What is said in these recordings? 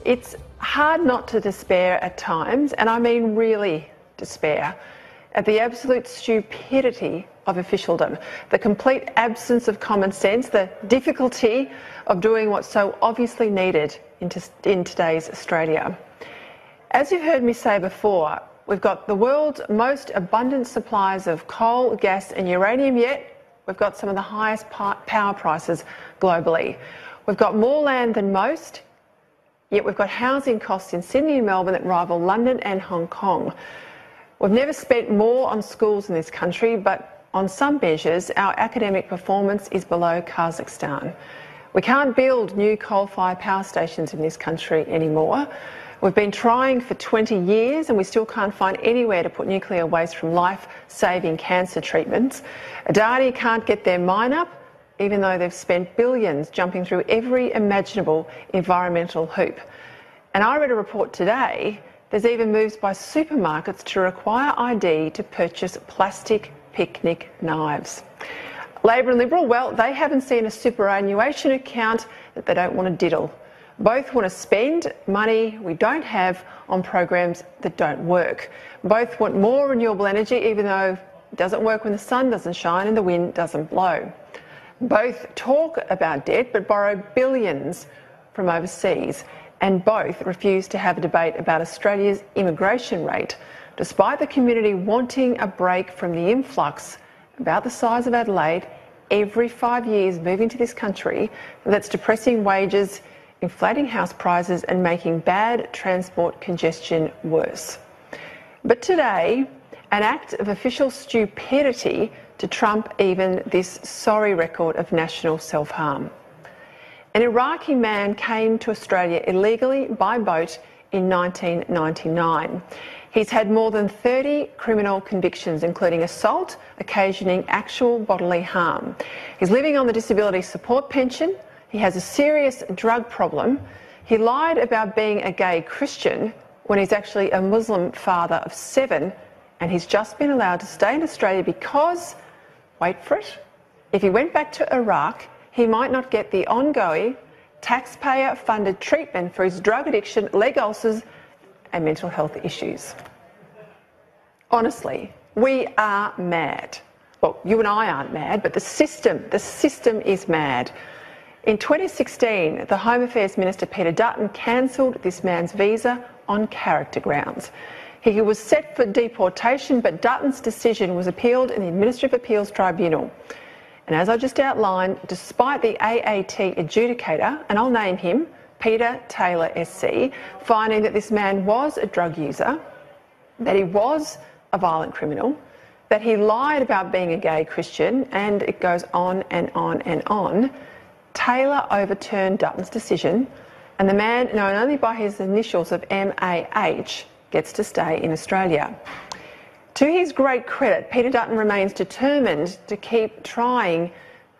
It's hard not to despair at times, and I mean really despair, at the absolute stupidity of officialdom, the complete absence of common sense, the difficulty of doing what's so obviously needed in today's Australia. As you've heard me say before, we've got the world's most abundant supplies of coal, gas and uranium, yet we've got some of the highest power prices globally. We've got more land than most, yet we've got housing costs in Sydney and Melbourne that rival London and Hong Kong. We've never spent more on schools in this country, but on some measures, our academic performance is below Kazakhstan. We can't build new coal-fired power stations in this country anymore. We've been trying for 20 years and we still can't find anywhere to put nuclear waste from life-saving cancer treatments. Adani can't get their mine up, even though they've spent billions jumping through every imaginable environmental hoop. And I read a report today, there's even moves by supermarkets to require ID to purchase plastic picnic knives. Labor and Liberal, well, they haven't seen a superannuation account that they don't want to diddle. Both want to spend money we don't have on programs that don't work. Both want more renewable energy, even though it doesn't work when the sun doesn't shine and the wind doesn't blow. Both talk about debt but borrow billions from overseas. And both refuse to have a debate about Australia's immigration rate, despite the community wanting a break from the influx, about the size of Adelaide, every 5 years moving to this country that's depressing wages, inflating house prices and making bad transport congestion worse. But today, an act of official stupidity to trump even this sorry record of national self-harm. An Iraqi man came to Australia illegally by boat in 1999. He's had more than 30 criminal convictions, including assault, occasioning actual bodily harm. He's living on the disability support pension. He has a serious drug problem. He lied about being a gay Christian when he's actually a Muslim father of 7, and he's just been allowed to stay in Australia because, wait for it, if he went back to Iraq, he might not get the ongoing taxpayer-funded treatment for his drug addiction, leg ulcers and mental health issues. Honestly, we are mad. Well, you and I aren't mad, but the system is mad. In 2016, the Home Affairs Minister Peter Dutton cancelled this man's visa on character grounds. He was set for deportation, but Dutton's decision was appealed in the Administrative Appeals Tribunal. And as I just outlined, despite the AAT adjudicator, and I'll name him, Peter Taylor SC, finding that this man was a drug user, that he was a violent criminal, that he lied about being a gay Christian, and it goes on and on and on, Taylor overturned Dutton's decision, and the man, known only by his initials of MAH, gets to stay in Australia. To his great credit, Peter Dutton remains determined to keep trying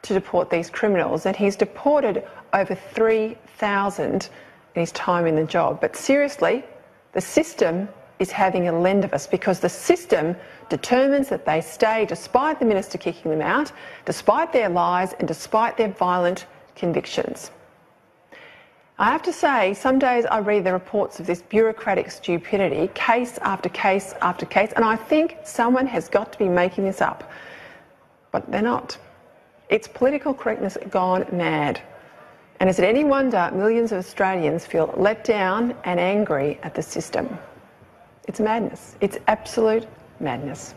to deport these criminals, and he's deported over 3,000 in his time in the job. But seriously, the system is having a lend of us because the system determines that they stay despite the minister kicking them out, despite their lies and despite their violent convictions. I have to say, some days I read the reports of this bureaucratic stupidity, case after case after case, and I think someone has got to be making this up. But they're not. It's political correctness gone mad. And is it any wonder millions of Australians feel let down and angry at the system? It's madness. It's absolute madness.